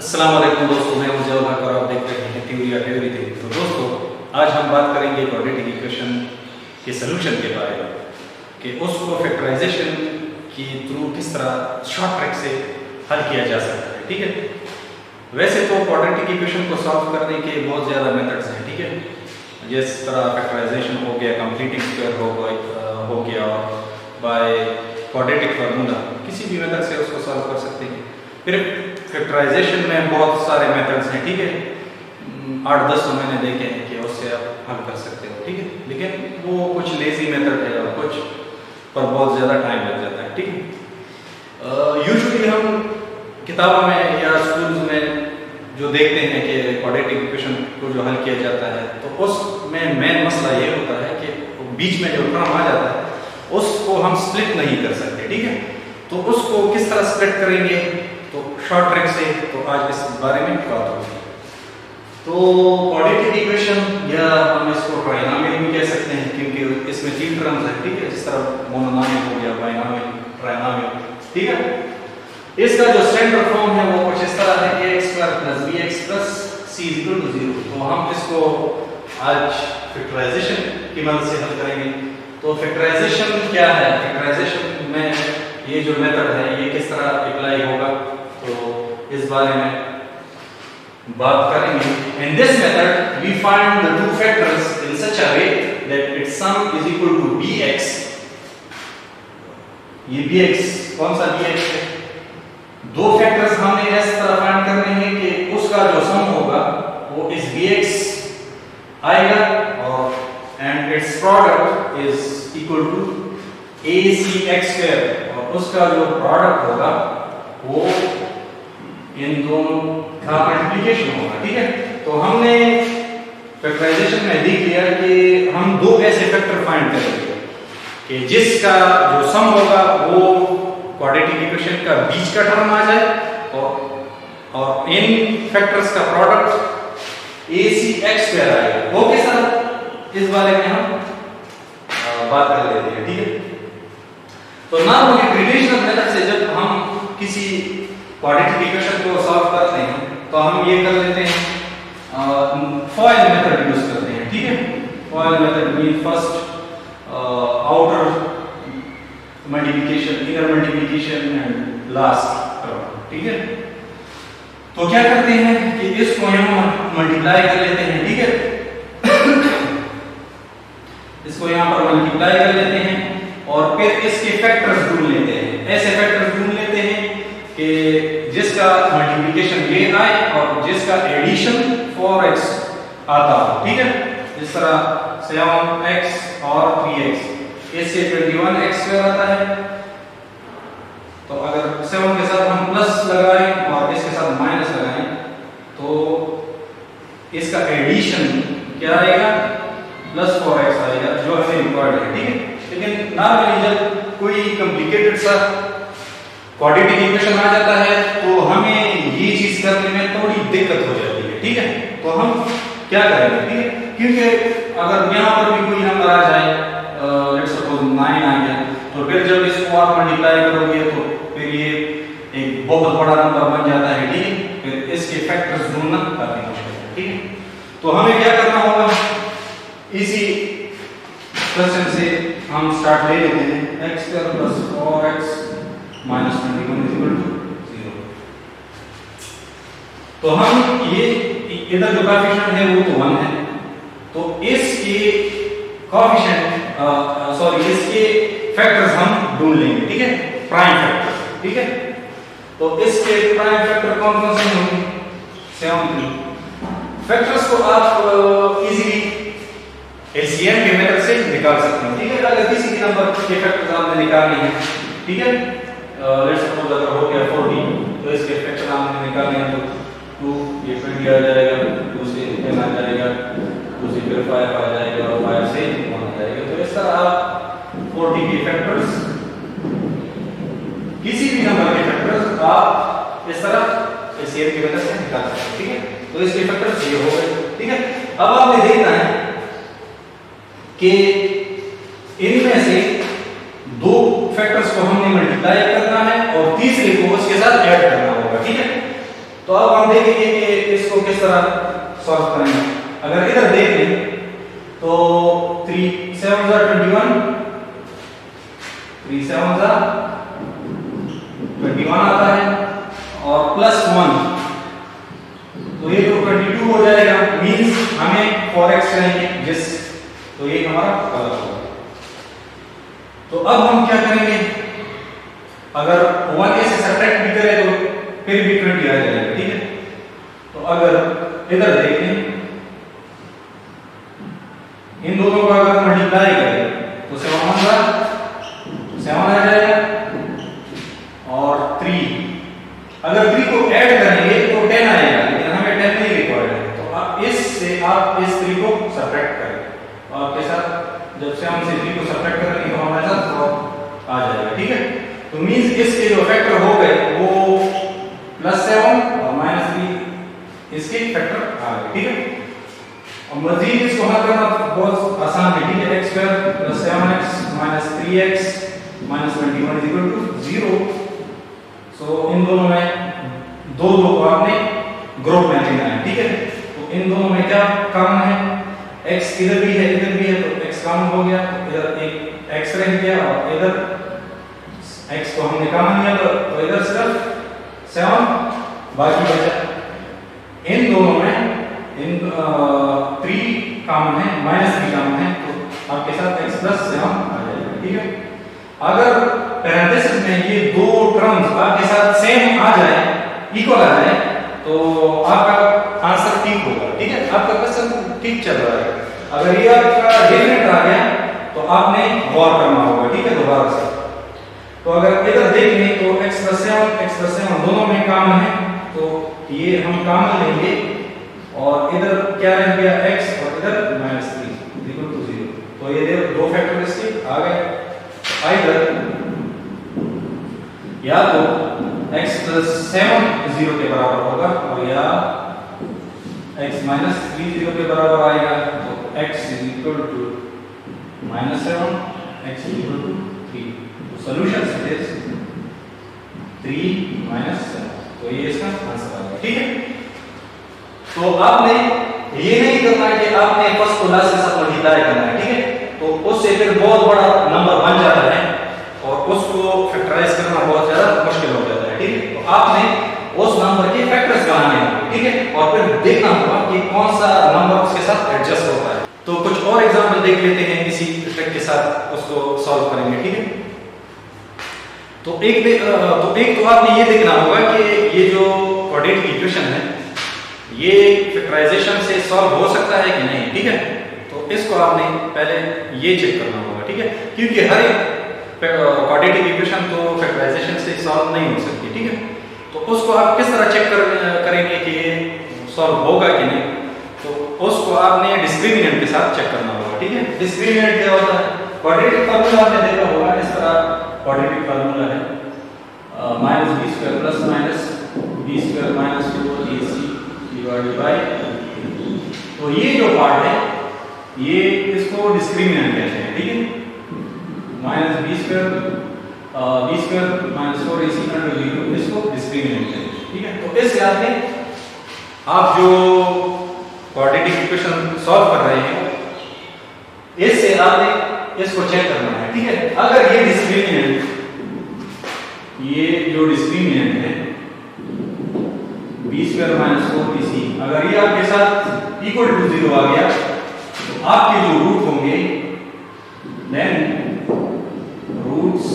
अस्सलाम वालेकुम दोस्तों, मैं हूं जवाब हक और आप देख रहे हैं थ्योरी ऑफ एवरीथिंग। तो दोस्तों, आज हम बात करेंगे क्वाड्रेटिक इक्वेशन के सलूशन के बारे में कि उसको फैक्टराइजेशन की थ्रू किस तरह शॉर्ट ट्रिक से हल किया जा सकता है। ठीक है, वैसे तो क्वाड्रेटिक इक्वेशन को सॉल्व करने के बहुत ज़्यादा मेथड्स हैं। ठीक है, जिस तरह फैक्टराइजेशन हो गया, कंप्लीटिंग स्क्वायर हो गया, बाय क्वाड्रेटिक फार्मूला, किसी भी मेथड से उसको सॉल्व कर सकते हैं। फिर फैक्टराइजेशन में बहुत सारे मेथड्स हैं। ठीक है, 8-10 तो मैंने देखे हैं कि उससे आप हल कर सकते हो। ठीक है, लेकिन वो कुछ लेजी मेथड है और कुछ पर बहुत ज़्यादा टाइम लग जाता है। ठीक है, यूजुअली हम किताबों में या स्कूल्स में जो देखते हैं कि क्वाड्रेटिक इक्वेशन को जो हल किया जाता है, तो उसमें मेन मसला ये होता है कि बीच में जो टर्म आ जाता है उसको हम स्प्लिट नहीं कर सकते। ठीक है, तो उसको किस तरह स्प्लिट करेंगे, तो शॉर्ट ट्रिक से, तो आज इस बारे में बात होगी। तो क्वाड्रेटिक इक्वेशन या हम इसको ट्राइनोमियल भी कह सकते हैं, क्योंकि इसमें 3 टर्म्स हैं। ठीक है, जिस तरह मोनोनोमियल हो गया, बाइनोमियल, ट्राइनोमियल। ठीक है, इसका जो स्टैंडर्ड फॉर्म है वो कुछ इस तरह है, ax² + bx + c = 0। तो हम इसको आज फैक्टराइजेशन की मदद से हल करेंगे। तो फैक्टराइजेशन क्या है, फैक्टराइजेशन में ये जो मेथड है ये किस तरह अप्लाई होगा, तो इस बारे में बात करेंगे। In this method we find the two factors in such a way that its sum is equal to bx। ये bx कौन सा bx है? दो फैक्टर्स हमने इस तरह फाइंड करने हैं कि उसका जो सम होगा वो इस bx आएगा और and it's product is equal to acx², और उसका जो प्रोडक्ट होगा वो इन दोनों का मल्टीप्लिकेशन होगा। ठीक है, तो हमने फैक्टराइजेशन में देख लिया कि हम दो ऐसे फैक्टर फाइंड करेंगे कि जिसका जो सम होगा वो क्वाड्रेटिक इक्वेशन का बीच का टर्म आ जाए और इन फैक्टर्स का प्रोडक्ट acx² आएगा। वो कैसा, इस बारे में हम बात कर लेते हैं। ठीक है, तो नॉर्मली ट्रेडिशनल मेथड से जब हम किसी क्वाड्रेटिक इक्वेशन को सॉल्व करते हैं तो हम ये कर लेते हैं, फॉयल मेथड यूज करते हैं। ठीक है, foil method mean first outer multiplication, inner multiplication and last term. ठीक है, तो क्या करते हैं कि इसको यहां मल्टीप्लाई कर लेते हैं। ठीक है, इसको यहां पर मल्टीप्लाई कर लेते हैं और फिर इसके फैक्टर्स ढूंढ लेते हैं। ऐसे फैक्टर्स ढूंढ लेते हैं कि जिसका मल्टीप्लिकेशन ये आए और जिसका एडिशन 4x आता हो। ठीक है, इस तरह 7x और 3x, इससे 21x² आता है। तो अगर 7 के साथ हम प्लस लगाएं और इसके साथ माइनस लगाएं तो इसका एडिशन क्या आएगा, +4x आएगा, जो हमें रिक्वायर्ड है। ठीक है, लेकिन नॉर्मली जब कोई कॉम्प्लिकेटेड सा क्वाड्रेटिक इक्वेशन आ जाता है तो हमें ये चीज करने में थोड़ी दिक्कत हो जाती है। ठीक है, तो हम क्या करेंगे, ठीक है, क्योंकि अगर यहाँ पर भी कोई नंबर आ जाए, लेट्स सपोज 9 आ गया, तो फिर जब इसको आप मल्टीप्लाई करोगे तो फिर ये एक बहुत बड़ा नंबर बन जाता है। ठीक है, फिर इसके फैक्टर्स ढूंढना काफी मुश्किल है। ठीक है, तो हमें क्या करना होगा, इसी क्वेश्चन से हम स्टार्ट ले लेते हैं। x² + 4x - 21 = 0। तो हम ये इधर जो कोएफिशिएंट है वो तो 1 है, तो इसके कोएफिशिएंट इसके फैक्टर्स हम ढूंढ लेंगे। ठीक है, प्राइम फैक्टर। ठीक है, तो इसके प्राइम फैक्टर कौन कौन से होंगे, 7, 3 फैक्टर्स को आप इजीली एलसीएम के मेथड से निकाल सकते हैं। ठीक है, अगर किसी भी नंबर के फैक्टर्स आपने निकालने हैं, ठीक है, लेट्स सपोज अगर हो गया 40, तो इसके फैक्टर आपने निकालने हैं तो 2 ये 20 आ जाएगा, 2 से 10 आ जाएगा, 2 से फिर 5 आ जाएगा और 5 से 1 आ जाएगा। तो इस तरह आप 40 के फैक्टर्स, किसी भी नंबर के फैक्टर्स आप इस तरह एलसीएम की मदद से निकाल सकते हैं। ठीक है, तो इसके फैक्टर्स ये हो गए। ठीक है, अब आपने देखना है कि इनमें से दो फैक्टर्स को हमने मल्टीप्लाई करना है और तीसरे को उसके साथ ऐड करना होगा। ठीक है, तो अब हम देखेंगे कि इसको किस तरह सॉल्व करेंगे। अगर इधर देखें तो 3 7 21, 3 7 21 आता है और प्लस 1, तो ये तो 22 हो जाएगा। मींस हमें 4x चाहिए जिस, तो ये हमारा गलत होगा। तो अब हम क्या करेंगे, अगर 1a से सब्ट्रैक्ट भी करें तो फिर भी 20 आ जाएगा, ठीक है। तो अगर इधर देखें, इन दोनों को अगर मल्टीप्लाई करें तो 7 आ जाएगा और 3, अगर 3 को ऐड करेंगे तो 10 आएगा, लेकिन हमें 10 नहीं रिक्वायर्ड है। तो आप इससे आप इस 3 को सब्ट्रैक्ट करें, तो आपके साथ जब 7 से 3 को सब्ट्रैक्ट करेंगे तो हमारे साथ 4 आ जाएगा, ठीक है। तो मींस इसके जो फैक्टर हो गए वो +7 और -3 इसके फैक्टर आ गए, ठीक है। और मजीद इसको हल करना बहुत आसान है, ठीक है। x² + 7x - 3x - 21 = 0। सो इन दोनों में दो को आपने ग्रुप में लेना है, ठीक है। तो इन दोनों में क्या कॉमन है, x इधर भी है इधर भी है, तो x कॉमन हो गया, तो इधर एक x रह गया और इधर x को हमने कॉमन लिया तो इधर सिर्फ 7 बाकी बचा। इन दोनों में 3 कॉमन है, -3 कॉमन है, तो आपके साथ x + 7 आ जाएगा, ठीक है। अगर पैरेंथेसिस में ये दो टर्म्स आपके साथ सेम आ जाए, इक्वल आ जाए, तो आपका आंसर ठीक होगा, ठीक है। आपका क्वेश्चन ठीक चल रहा है। अगर ये आपका डिफरेंट आ गया तो आपने गौर करना होगा, ठीक है, दोबारा से। तो अगर इधर देखें तो x + 7 दोनों में कॉमन है, तो ये हम कॉमन लेंगे और इधर क्या रह गया x और इधर -3 = 0। तो ये दो फैक्टर इसके आ गए। इधर या तो x + 7 0 के बराबर होगा और या x - 3 0 के बराबर आएगा, तो x = -7 x = 3। तो सॉल्यूशन इज 3 - 7। तो ये इसका आंसर आ गया, ठीक है। तो आपने ये नहीं करना है कि आपने फर्स्ट को लास्ट के साथ मल्टीप्लाई करना है, ठीक है। तो उससे फिर बहुत बड़ा नंबर बन जाता है और उसको फैक्टराइज करना बहुत ज्यादा मुश्किल हो जाता है, ठीक है। तो आपने उस नंबर के फैक्टर्स बनाने हैं, ठीक है, और फिर देखना होगा कि कौन सा नंबर उसके साथ एडजस्ट होता है। तो कुछ और एग्जांपल देख लेते हैं, इसी ट्रिक के साथ उसको सॉल्व करेंगे, ठीक है। तो एक तो आपने ये देखना होगा कि ये जो क्वाड्रेटिक इक्वेशन है ये फैक्टराइजेशन से सॉल्व हो सकता है कि नहीं, ठीक है। तो इसको आपने पहले ये चेक करना होगा, ठीक है, क्योंकि हर एक क्वाड्रेटिक इक्वेशन तो फैक्टराइजेशन से सॉल्व नहीं हो सकती, ठीक है। तो उसको आप किस तरह चेक करेंगे कि ये सॉल्व होगा कि नहीं, तो उसको आपने डिस्क्रिमिनेंट के साथ चेक करना होगा, ठीक है। डिस्क्रिमिनेंट क्या होता है, क्वाड्रेटिक फार्मूला आपने देखा होगा, इस तरह क्वाड्रेटिक फार्मूला है -b² + -b² - 4ac / तो ये जो पार्ट है ये इसको डिस्क्रिमिनेंट कहते हैं, ठीक है। -b² - 4ac / 0 इसको डिस्क्रिमिनेंट कहते हैं, ठीक है। तो इससे आप जो क्वाड्रेटिक इक्वेशन सॉल्व कर रहे हैं इससे आपने इसको चेक करना है, ठीक है। अगर ये जो डिस्क्रिमिनेंट है b² - 4ac, अगर ये आपके साथ इक्वल टू 0 आ गया तो आपके जो रूट होंगे then roots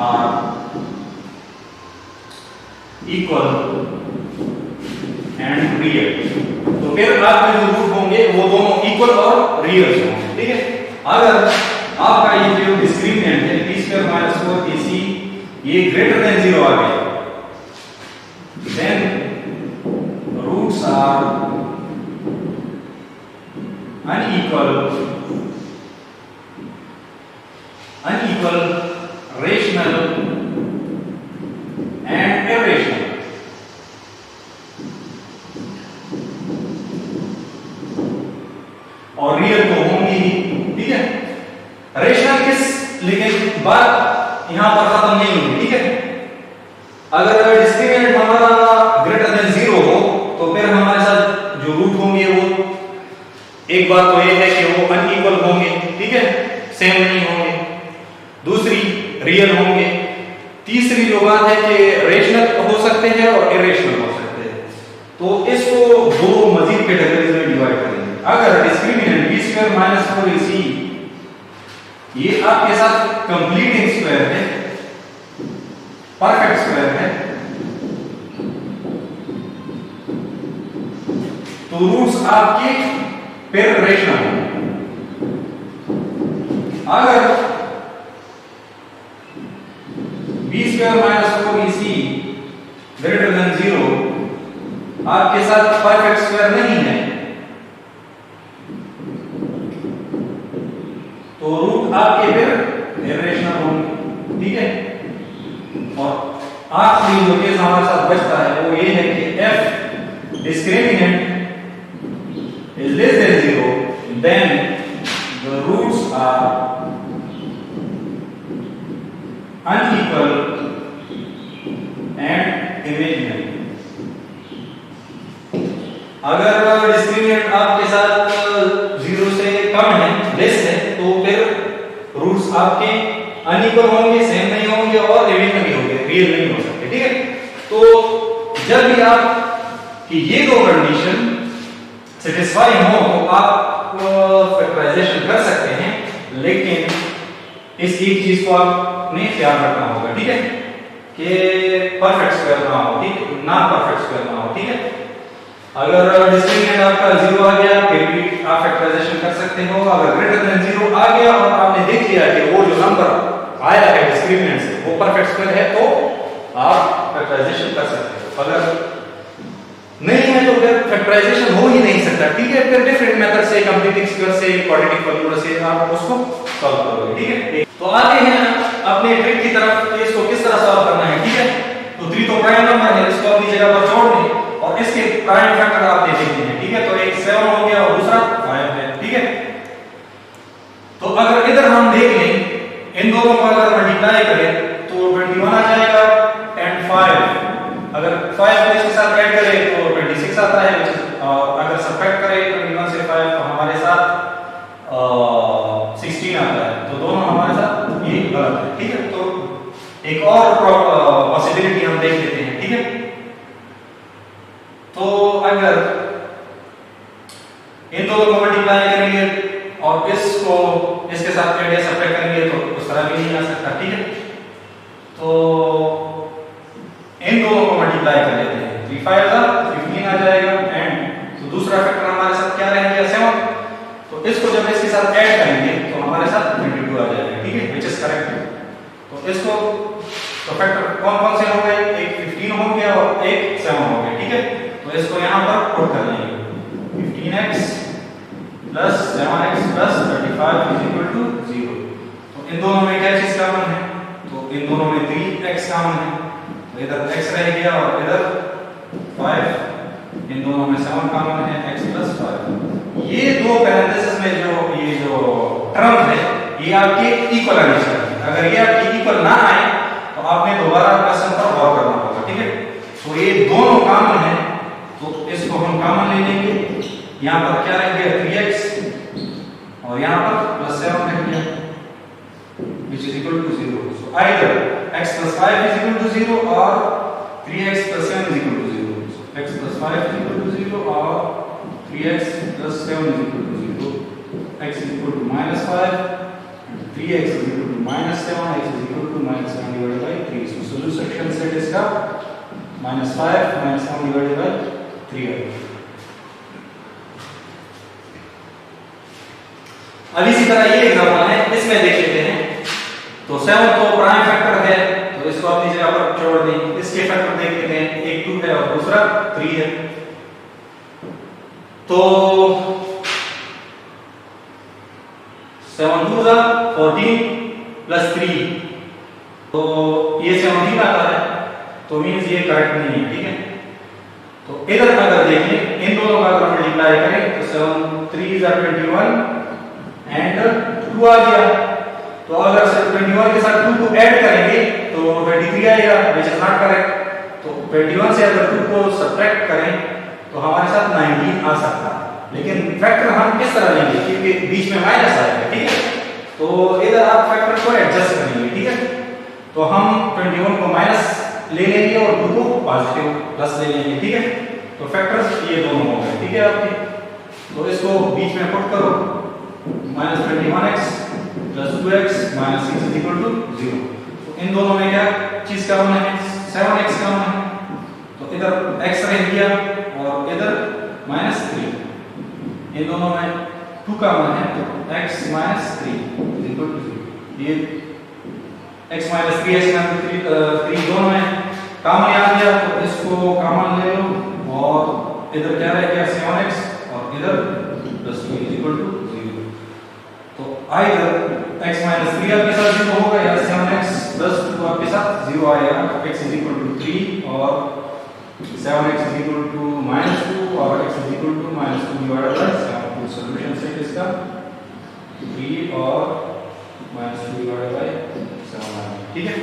are equal and real. तो फिर आपके जो रूट होंगे वो दोनों इक्वल और रियल होंगे, ठीक है। अगर आपका ये जो डिस्क्रिमिनेंट है b² - 4ac ये ग्रेटर देन 0 आ गया, then roots are unequal, rational and irrational। और रियल तो होंगी ही, ठीक है। रेशनल लेकिन बात यहां पर खत्म नहीं होगी, ठीक है। अगर डिस्क्रिमिनेंट हमारा ग्रेटर एक बात तो ये है कि वो अनइक्वल होंगे, ठीक है, सेम नहीं होंगे। दूसरी, रियल होंगे। तीसरी जो बात है कि रेशनल हो सकते हैं और इरेशनल हो सकते हैं। तो इसको दो मजीद कैटेगरीज में डिवाइड करेंगे। अगर discriminant b square minus 4ac ये आपके साथ कंप्लीटिंग स्क्वायर है, परफेक्ट स्क्वायर है, तो रूट्स आपके फिर रेशनल होंगे। अगर b square minus 4ac greater than 0 आपके साथ परफेक्ट स्क्वायर नहीं है, तो रूट आपके फिर इरेशनल होंगे, ठीक है। और आखिरी जो केस हमारे साथ बचता है वो ये है कि f discriminant is less than 0, then the roots are unequal and imaginary. अगर डिस्क्रिमिनेंट आपके साथ 0 से कम है, लेस है, तो फिर रूट्स आपके अनइक्वल होंगे, सेम नहीं होंगे और इमेजिनरी होंगे, रियल नहीं हो सकते, ठीक है। तो जब भी आप कि ये दो कंडीशन सेटिस्फाई हो तो आप फैक्टराइजेशन कर सकते हैं, लेकिन इस एक चीज को आपने ख्याल रखना होगा, ठीक है, कि परफेक्ट स्क्वायर ना हो, ठीक है, ना परफेक्ट स्क्वायर ना हो, ठीक है। अगर डिस्क्रिमिनेंट आपका 0 आ गया फिर भी आप फैक्टराइजेशन कर सकते हो। अगर ग्रेटर देन 0 आ गया और आपने देख लिया कि वो जो नंबर आया है डिस्क्रिमिनेंट से वो परफेक्ट स्क्वायर है, तो आप फैक्टराइजेशन कर सकते हो। अगर नहीं है तो फिर फैक्टराइजेशन हो ही नहीं सकता, ठीक है। फिर डिफरेंट मेथड से, कंप्लीटिंग स्क्वायर से, क्वाड्रेटिक फॉर्मूला से आप उसको सॉल्व करोगे, ठीक है। तो आते हैं अपने ट्रिक की तरफ कि इसको किस तरह सॉल्व करना है, ठीक है। तो 3 तो प्राइम नंबर है, इसको अपनी जगह पर जोड़ दें और इसके प्राइम फैक्टर आप दे देते हैं, ठीक है। तो एक 7 हो गया और दूसरा 5 है, ठीक है। तो अगर इधर हम देख लें, इन दोनों को अगर मल्टीप्लाई करें तो 21 आ जाएगा एंड 5, अगर 5 को इसके साथ ऐड करें तो 26 आता है, और अगर सब्ट्रैक्ट करें 21 से 5 तो हमारे साथ 16 आता है। तो दोनों हमारे साथ ये गलत है, ठीक है। तो एक और पॉसिबिलिटी हम देख लेते हैं, ठीक है। तो अगर इन दोनों को मल्टीप्लाई करेंगे और इसको इसके साथ ऐड या सब्ट्रैक्ट करेंगे तो उस तरह भी नहीं आ सकता, ठीक है। तो इन दोनों को मल्टीप्लाई कर लेते हैं, 3 5 का 15 आ जाएगा एंड तो दूसरा फैक्टर हमारे साथ क्या रहेगा 7। तो इसको जब इसके साथ ऐड करेंगे तो हमारे साथ 22 आ जाएगा, ठीक है, व्हिच इज करेक्ट। तो इसको तो फैक्टर कौन-कौन से हो गए, एक 15 हो गया और एक 7 हो गया, ठीक है। तो इसको यहां पर पुट कर लेंगे, 15x + 7x + 35 = 0। तो इन दोनों में क्या चीज कॉमन है, तो इन दोनों में 3x कॉमन है, तो इधर x रह गया और इधर 5, इन दोनों में 7 कॉमन है, x + 5। ये दो पैरेंथेसिस में ये जो टर्म है ये आपके इक्वल आने चाहिए। अगर ये आपके इक्वल ना आए तो आपने दोबारा क्वेश्चन पर गौर करना होगा, ठीक है। तो ये दोनों कॉमन है तो इसको हम कॉमन ले लेंगे, यहां पर क्या रह गया 3x और यहां पर +7 रह गया which is equal to 0. So either x + 5 = 0 or 3x + 7 = 0. So x + 5 = 0 or 3x + 7 = 0. x = -5 and 3x = -7, x = -7/3. So solution set इसका -5 -7/3 है। अब इसी तरह ये एग्जांपल है, इसमें देख लेते हैं। तो 7 तो प्राइम फैक्टर है तो इसको अपनी जगह पर छोड़ दें। इसके फैक्टर देख लेते हैं, एक 2 है और दूसरा 3 है। तो 7 2 14 + 3, तो ये 17 आता है, तो मींस ये करेक्ट नहीं है, ठीक है। तो इधर अगर देखें इन दोनों का अगर मल्टीप्लाई करें तो 7 3 = 21 एंड 2 आ गया। तो अगर 21 के साथ 2 को ऐड करेंगे तो 23 आएगा, व्हिच इज नॉट करेक्ट। तो 21 से अगर 2 को सब्ट्रैक्ट करें तो हमारे साथ 19 आ सकता है, लेकिन फैक्टर हम किस तरह लेंगे, क्योंकि बीच में माइनस आएगा, ठीक है। तो इधर आप फैक्टर को एडजस्ट करेंगे, ठीक है। तो हम 21 को माइनस ले लेंगे और 2 को पॉजिटिव प्लस ले लेंगे, ठीक है। तो फैक्टर्स ये दोनों हो गए, ठीक है आपके। तो इसको बीच में पुट करो, -21x + 2x - 6 = 0। तो इन दोनों में क्या चीज कॉमन है, 7x कॉमन है। तो इधर x रह गया और इधर -3, इन दोनों में 2 कॉमन है, तो x - 3 = 0। ये x - 3 x - 3 दोनों में कॉमन आ गया, तो इसको कॉमन ले लो और इधर क्या रह गया 7x और इधर +2 = 0। तो आइदर x - 3 आपके साथ 0 होगा या 7x + 2 आपके साथ 0 आएगा। तो x = 3 और 7x = -2 और x = -2/7। तो सॉल्यूशन से इसका 3 और -2/7, ठीक है।